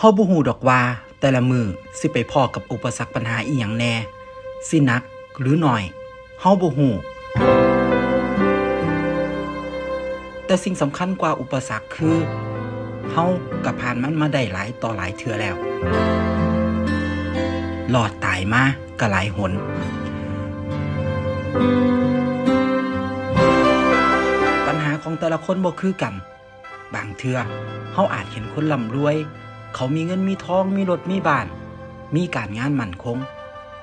าบ่ฮู้ดอกว่าแต่ละมื้อสิไปพ้อกับอุปสรรคปัญหาอีหยังแน่สิหนักหรือน้อยเฮาบ่ฮู้แต่สิ่งสำคัญกว่าอุปสรรคคือเฮาก็ผ่านมันมาได้หลายต่อหลายเทื่อแล้วรอดตายมาก็หลายหนปัญหาของแต่ละคนบ่คือกันบางเทื่อเฮาอาจเห็นคนร่ำรวยเขามีเงินมีทองมีรถมีบ้านมีการงานมั่นคง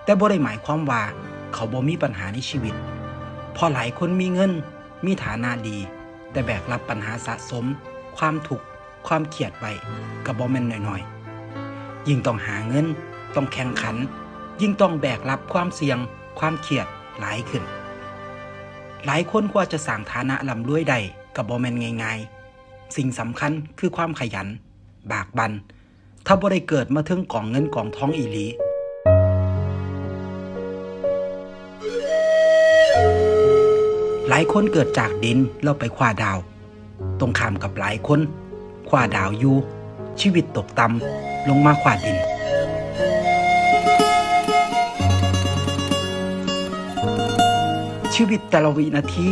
แต่บ่ได้หมายความว่าเขาบ่มีปัญหาในชีวิตเพราะหลายคนมีเงินมีฐานะดีแต่แบกรับปัญหาสะสมความทุกข์ความเครียดไว้ก็บ่แม่นน้อยๆยิ่งต้องหาเงินต้องแข่งขันยิ่งต้องแบกรับความเสี่ยงความเครียดหลายขึ้นหลายคนกว่าจะสร้างฐานะร่ำรวยได้ก็บ่แม่นง่ายๆสิ่งสำคัญคือความขยันบากบั่นถ้าบ่ได้เกิดมาถึงกองเงินกองทองอีหลีหลายคนเกิดจากดินแล้วไปคว้าดาวตรงข้ามกับหลายคนคว้าดาวอยู่ชีวิตตกต่ำลงมาคว้าดินชีวิตแต่ละวินาที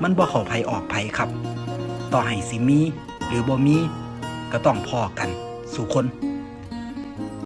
มันบ่เข้าไผออกไผครับต่อให้สิมีหรือบ่มีก็ต้องพอกันสู่คน